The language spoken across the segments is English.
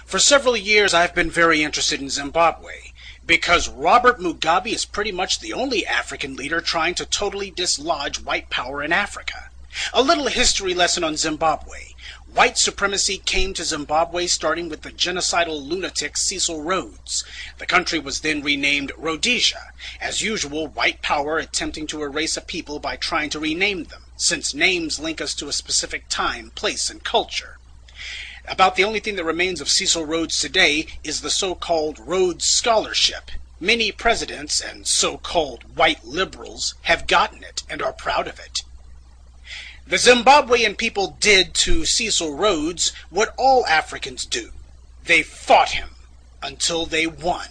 For several years I've been very interested in Zimbabwe, because Robert Mugabe is pretty much the only African leader trying to totally dislodge white power in Africa. A little history lesson on Zimbabwe. White supremacy came to Zimbabwe starting with the genocidal lunatic Cecil Rhodes. The country was then renamed Rhodesia. As usual, white power attempting to erase a people by trying to rename them, since names link us to a specific time, place, and culture. About the only thing that remains of Cecil Rhodes today is the so-called Rhodes Scholarship. Many presidents and so-called white liberals have gotten it and are proud of it. The Zimbabwean people did to Cecil Rhodes what all Africans do. They fought him until they won.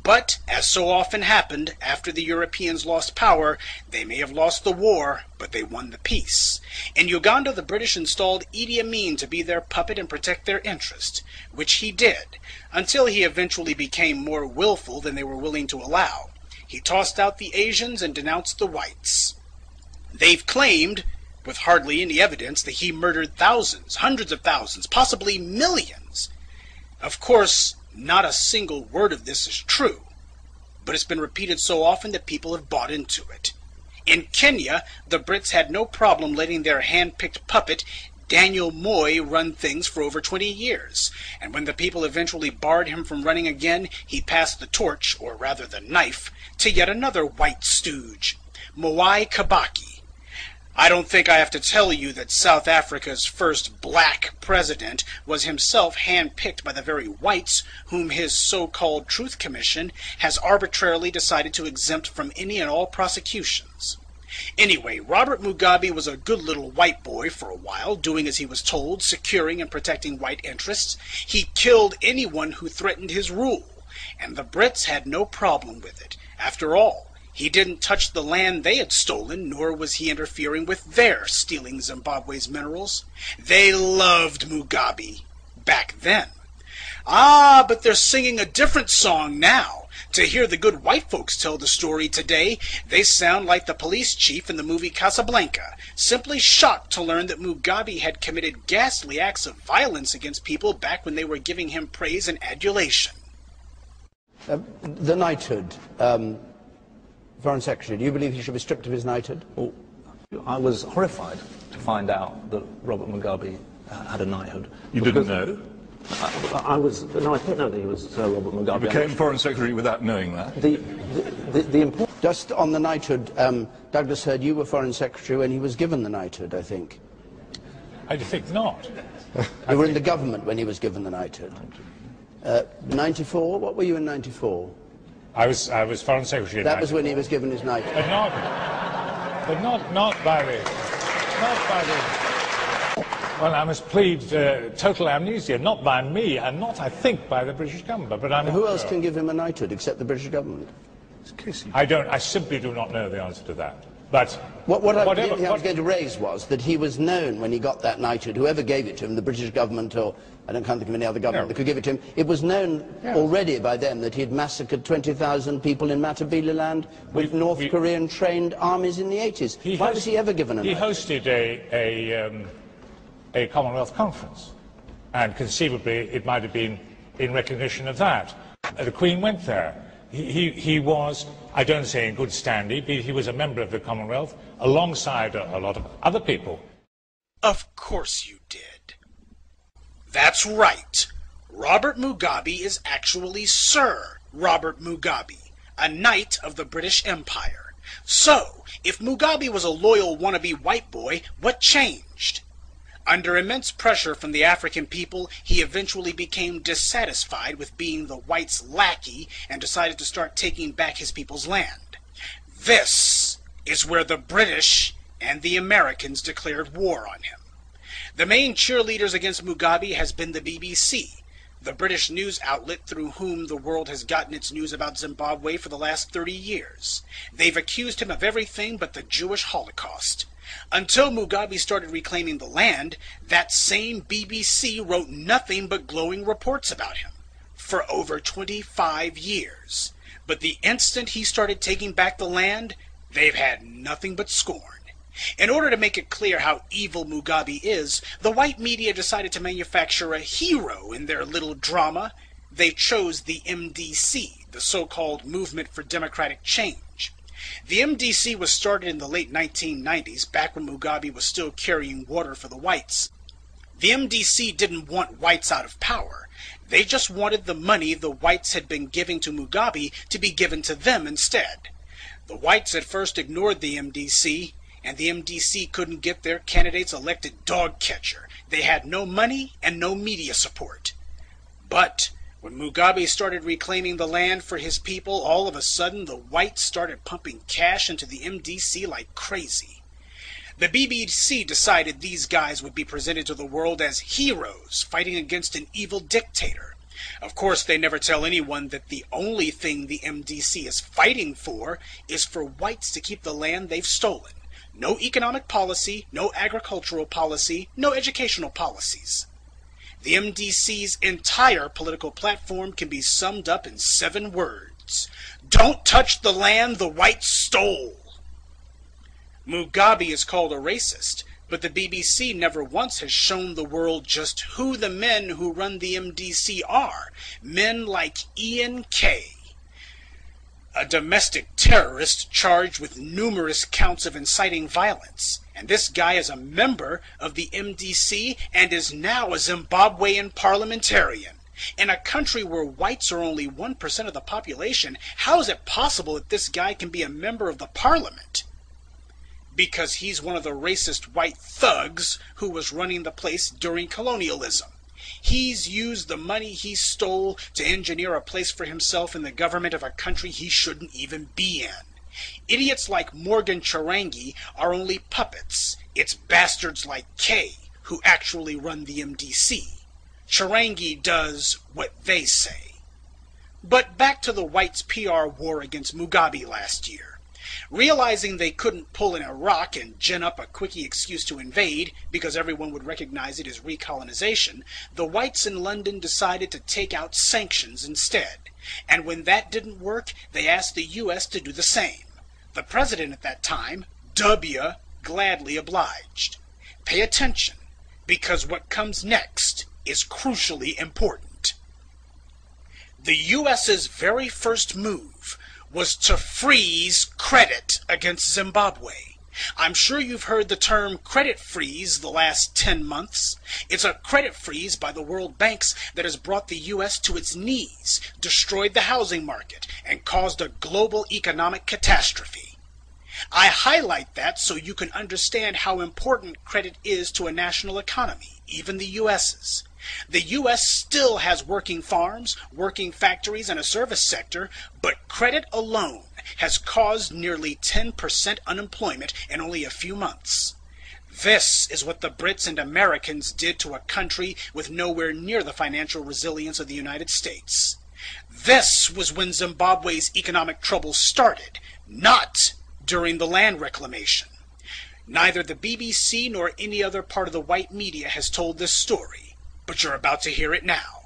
But, as so often happened, after the Europeans lost power, they may have lost the war, but they won the peace. In Uganda, the British installed Idi Amin to be their puppet and protect their interest, which he did, until he eventually became more willful than they were willing to allow. He tossed out the Asians and denounced the whites. They've claimed, with hardly any evidence, that he murdered thousands, hundreds of thousands, possibly millions. Of course, not a single word of this is true, but it's been repeated so often that people have bought into it. In Kenya, the Brits had no problem letting their hand-picked puppet, Daniel Moi, run things for over 20 years, and when the people eventually barred him from running again, he passed the torch, or rather the knife, to yet another white stooge, Mwai Kibaki. I don't think I have to tell you that South Africa's first black president was himself hand-picked by the very whites whom his so-called Truth Commission has arbitrarily decided to exempt from any and all prosecutions. Anyway, Robert Mugabe was a good little white boy for a while, doing as he was told, securing and protecting white interests. He killed anyone who threatened his rule, and the Brits had no problem with it. After all, he didn't touch the land they had stolen, nor was he interfering with their stealing Zimbabwe's minerals. They loved Mugabe back then. Ah, but they're singing a different song now. To hear the good white folks tell the story today, they sound like the police chief in the movie Casablanca, simply shocked to learn that Mugabe had committed ghastly acts of violence against people back when they were giving him praise and adulation. The knighthood. Foreign Secretary, do you believe he should be stripped of his knighthood? Well, I was horrified to find out that Robert Mugabe had a knighthood. You didn't know? No, I didn't know that he was Sir Robert Mugabe. You became Foreign Secretary without knowing that? The important... Just on the knighthood, Douglas heard you were Foreign Secretary when he was given the knighthood, I think. I think not. You were in the government when he was given the knighthood. 94? What were you in 94? I was Foreign Secretary. That was when he was given his knighthood. But not by the. Well, I must plead total amnesia, not by me, and not, I think, by the British government. But I'm Who else can give him a knighthood except the British government? I simply do not know the answer to that. But what I was going to raise was that he was known when he got that knighthood, whoever gave it to him, the British government, or I can't think of any other government that could give it to him, it was known already by then that he had massacred 20,000 people in Matabeleland with North Korean trained armies in the 80s. Why was he ever given a knighthood? He hosted a Commonwealth conference, and conceivably it might have been in recognition of that. The Queen went there. He was, I don't say in good standing, but he was a member of the Commonwealth alongside a lot of other people. Of course you did. That's right. Robert Mugabe is actually Sir Robert Mugabe, a knight of the British Empire. So, if Mugabe was a loyal wannabe white boy, what changed? Under immense pressure from the African people, he eventually became dissatisfied with being the whites' lackey and decided to start taking back his people's land. This is where the British and the Americans declared war on him. The main cheerleaders against Mugabe has been the BBC, the British news outlet through whom the world has gotten its news about Zimbabwe for the last 30 years. They've accused him of everything but the Jewish Holocaust. Until Mugabe started reclaiming the land, that same BBC wrote nothing but glowing reports about him for over 25 years. But the instant he started taking back the land, they've had nothing but scorn. In order to make it clear how evil Mugabe is, the white media decided to manufacture a hero in their little drama. They chose the MDC, the so-called Movement for Democratic Change. The MDC was started in the late 1990s, back when Mugabe was still carrying water for the whites. The MDC didn't want whites out of power. They just wanted the money the whites had been giving to Mugabe to be given to them instead. The whites at first ignored the MDC, and the MDC couldn't get their candidates elected dog catcher. They had no money and no media support. But when Mugabe started reclaiming the land for his people, all of a sudden the whites started pumping cash into the MDC like crazy. The BBC decided these guys would be presented to the world as heroes fighting against an evil dictator. Of course, they never tell anyone that the only thing the MDC is fighting for is for whites to keep the land they've stolen. No economic policy, no agricultural policy, no educational policies. The MDC's entire political platform can be summed up in 7 words. Don't touch the land the whites stole. Mugabe is called a racist, but the BBC never once has shown the world just who the men who run the MDC are. Men like Ian Kay, a domestic terrorist charged with numerous counts of inciting violence. And this guy is a member of the MDC and is now a Zimbabwean parliamentarian. In a country where whites are only 1% of the population, how is it possible that this guy can be a member of the parliament? Because he's one of the racist white thugs who was running the place during colonialism. He's used the money he stole to engineer a place for himself in the government of a country he shouldn't even be in. Idiots like Morgan Chirangi are only puppets. It's bastards like Kay who actually run the MDC. Chirangi does what they say. But back to the whites' PR war against Mugabe last year. Realizing they couldn't pull in Iraq and gin up a quickie excuse to invade because everyone would recognize it as recolonization, the whites in London decided to take out sanctions instead. And when that didn't work, they asked the US to do the same. The president at that time, W, gladly obliged. Pay attention, because what comes next is crucially important. The US's very first move was to freeze credit against Zimbabwe. I'm sure you've heard the term credit freeze the last 10 months. It's a credit freeze by the World Banks that has brought the U.S. to its knees, destroyed the housing market, and caused a global economic catastrophe. I highlight that so you can understand how important credit is to a national economy, even the U.S.'s. The U.S. still has working farms, working factories, and a service sector, but credit alone has caused nearly 10% unemployment in only a few months. This is what the Brits and Americans did to a country with nowhere near the financial resilience of the United States. This was when Zimbabwe's economic troubles started, not during the land reclamation. Neither the BBC nor any other part of the white media has told this story, but you're about to hear it now.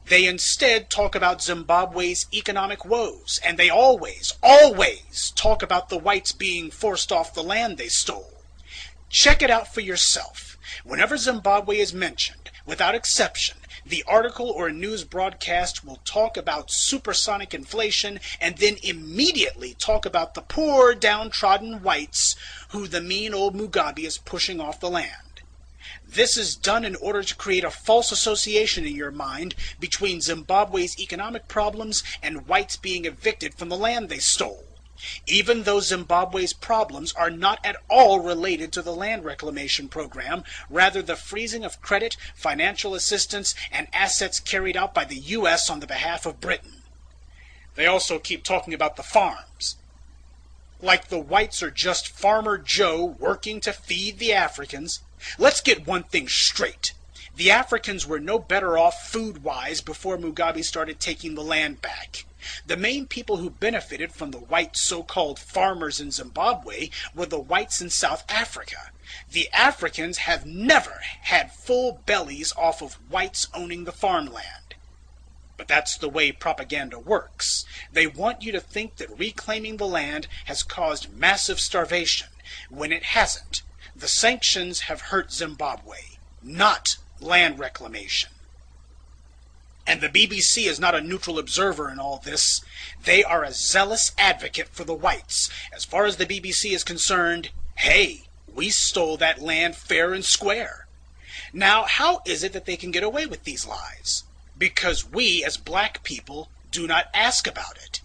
They instead talk about Zimbabwe's economic woes, and they always talk about the whites being forced off the land they stole. Check it out for yourself. Whenever Zimbabwe is mentioned, without exception, the article or news broadcast will talk about supersonic inflation and then immediately talk about the poor, downtrodden whites who the mean old Mugabe is pushing off the land. This is done in order to create a false association in your mind between Zimbabwe's economic problems and whites being evicted from the land they stole. Even though Zimbabwe's problems are not at all related to the land reclamation program, rather the freezing of credit, financial assistance, and assets carried out by the U.S. on the behalf of Britain. They also keep talking about the farms. Like the whites are just Farmer Joe working to feed the Africans. Let's get one thing straight. The Africans were no better off food-wise before Mugabe started taking the land back. The main people who benefited from the white so-called farmers in Zimbabwe were the whites in South Africa. The Africans have never had full bellies off of whites owning the farmland. But that's the way propaganda works. They want you to think that reclaiming the land has caused massive starvation, when it hasn't. The sanctions have hurt Zimbabwe, not land reclamation. And the BBC is not a neutral observer in all this. They are a zealous advocate for the whites. As far as the BBC is concerned, hey, we stole that land fair and square. Now, how is it that they can get away with these lies? Because we, as black people, do not ask about it.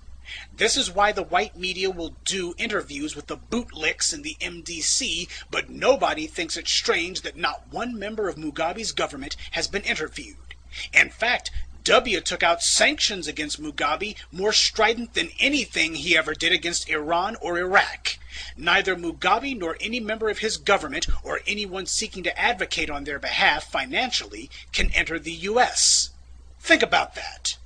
This is why the white media will do interviews with the bootlicks in the MDC, but nobody thinks it strange that not one member of Mugabe's government has been interviewed. In fact, W took out sanctions against Mugabe more strident than anything he ever did against Iran or Iraq. Neither Mugabe nor any member of his government or anyone seeking to advocate on their behalf financially can enter the U.S. Think about that.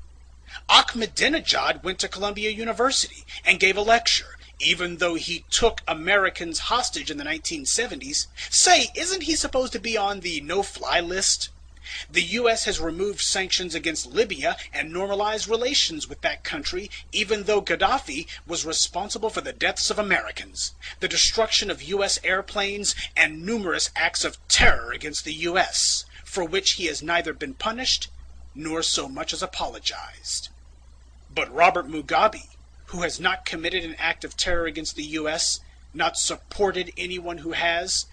Ahmadinejad went to Columbia University and gave a lecture, even though he took Americans hostage in the 1970s. Say, isn't he supposed to be on the no-fly list? The U.S. has removed sanctions against Libya and normalized relations with that country, even though Gaddafi was responsible for the deaths of Americans, the destruction of U.S. airplanes, and numerous acts of terror against the U.S., for which he has neither been punished nor so much as apologized. But Robert Mugabe, who has not committed an act of terror against the U.S., not supported anyone who has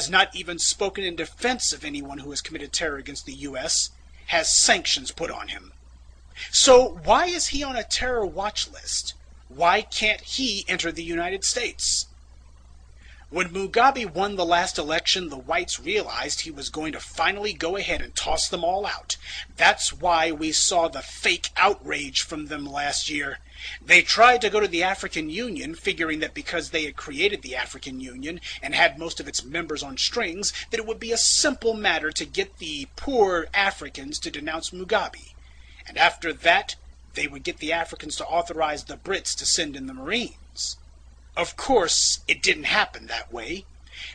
not even spoken in defense of anyone who has committed terror against the U.S., has sanctions put on him. So why is he on a terror watch list? Why can't he enter the United States? When Mugabe won the last election, the whites realized he was going to finally go ahead and toss them all out. That's why we saw the fake outrage from them last year. They tried to go to the African Union, figuring that because they had created the African Union and had most of its members on strings, that it would be a simple matter to get the poor Africans to denounce Mugabe. And after that, they would get the Africans to authorize the Brits to send in the Marines. Of course, it didn't happen that way.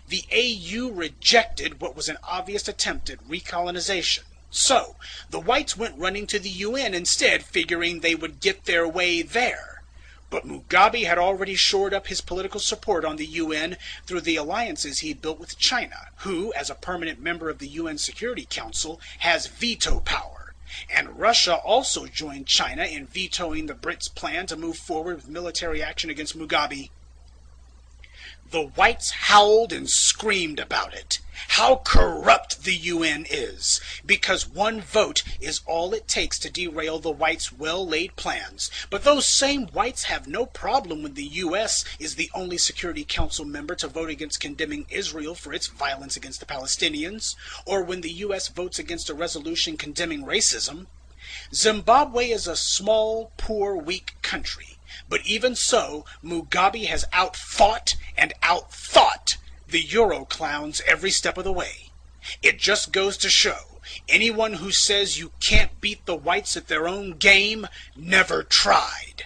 The AU rejected what was an obvious attempt at recolonization. So, the whites went running to the UN instead, figuring they would get their way there. But Mugabe had already shored up his political support on the UN through the alliances he built with China, who, as a permanent member of the UN Security Council, has veto power. And Russia also joined China in vetoing the Brits' plan to move forward with military action against Mugabe. The whites howled and screamed about it. How corrupt the UN is, because one vote is all it takes to derail the whites' well-laid plans. But those same whites have no problem when the US is the only Security Council member to vote against condemning Israel for its violence against the Palestinians, or when the US votes against a resolution condemning racism. Zimbabwe is a small, poor, weak country. But even so, Mugabe has outfought and outthought the Euro clowns every step of the way. It just goes to show, anyone who says you can't beat the whites at their own game never tried.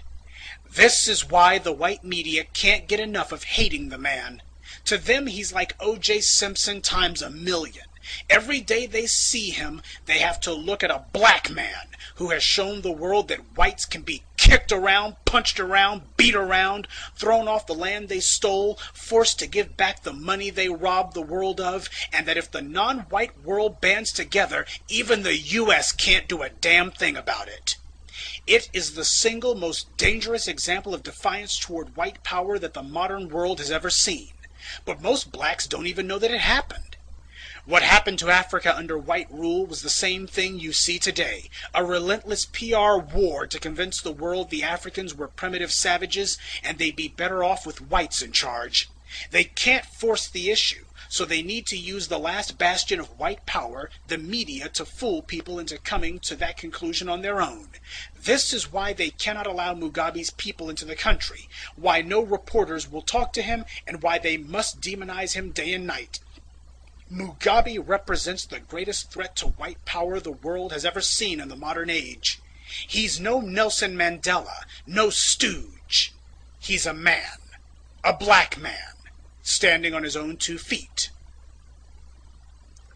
This is why the white media can't get enough of hating the man. To them, he's like O.J. Simpson times a million. Every day they see him, they have to look at a black man who has shown the world that whites can be kicked around, punched around, beat around, thrown off the land they stole, forced to give back the money they robbed the world of, and that if the non-white world bands together, even the U.S. can't do a damn thing about it. It is the single most dangerous example of defiance toward white power that the modern world has ever seen. But most blacks don't even know that it happened. What happened to Africa under white rule was the same thing you see today, a relentless PR war to convince the world the Africans were primitive savages and they'd be better off with whites in charge. They can't force the issue, so they need to use the last bastion of white power, the media, to fool people into coming to that conclusion on their own. This is why they cannot allow Mugabe's people into the country, why no reporters will talk to him, and why they must demonize him day and night. Mugabe represents the greatest threat to white power the world has ever seen in the modern age. He's no Nelson Mandela, no stooge. He's a man, a black man, standing on his own 2 feet.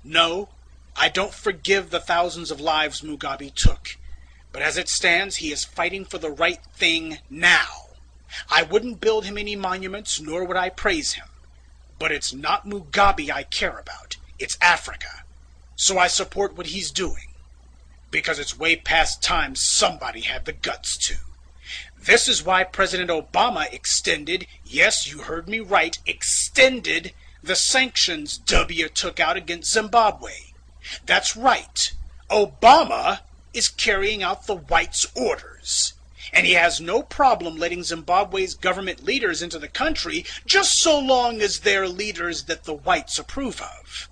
No, I don't forgive the thousands of lives Mugabe took, but as it stands, he is fighting for the right thing now. I wouldn't build him any monuments, nor would I praise him. But it's not Mugabe I care about. It's Africa. So I support what he's doing. Because it's way past time somebody had the guts to. This is why President Obama extended, yes, you heard me right, extended the sanctions W took out against Zimbabwe. That's right. Obama is carrying out the whites' orders. And he has no problem letting Zimbabwe's government leaders into the country just so long as they're leaders that the whites approve of.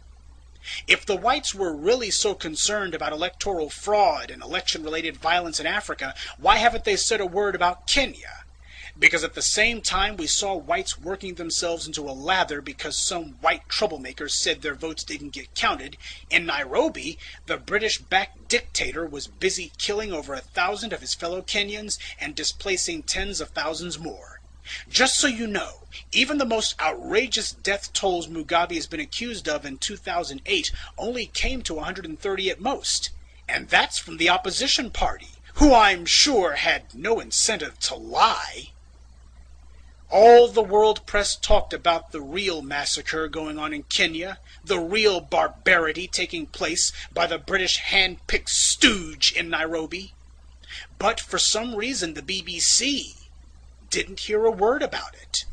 If the whites were really so concerned about electoral fraud and election-related violence in Africa, why haven't they said a word about Kenya? Because at the same time we saw whites working themselves into a lather because some white troublemakers said their votes didn't get counted, in Nairobi, the British-backed dictator was busy killing over 1,000 of his fellow Kenyans and displacing tens of thousands more. Just so you know, even the most outrageous death tolls Mugabe has been accused of in 2008 only came to 130 at most. And that's from the opposition party, who I'm sure had no incentive to lie. All the world press talked about the real massacre going on in Kenya, the real barbarity taking place by the British hand-picked stooge in Nairobi. But for some reason the BBC didn't hear a word about it.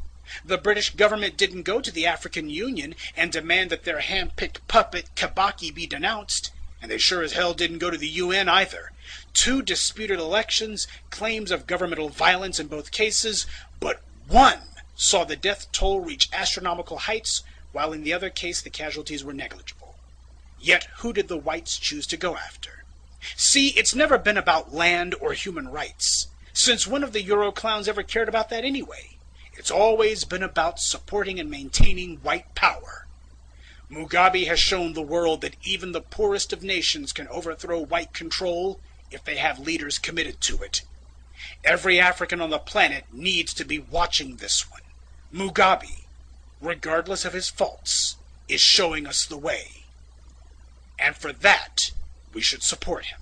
The British government didn't go to the African Union and demand that their hand-picked puppet Kibaki be denounced, and they sure as hell didn't go to the UN either. 2 disputed elections, claims of governmental violence in both cases, but one saw the death toll reach astronomical heights, while in the other case the casualties were negligible. Yet who did the whites choose to go after? See, it's never been about land or human rights. Since when have the Euro clowns ever cared about that anyway? It's always been about supporting and maintaining white power. Mugabe has shown the world that even the poorest of nations can overthrow white control if they have leaders committed to it. Every African on the planet needs to be watching this one. Mugabe, regardless of his faults, is showing us the way. And for that, we should support him.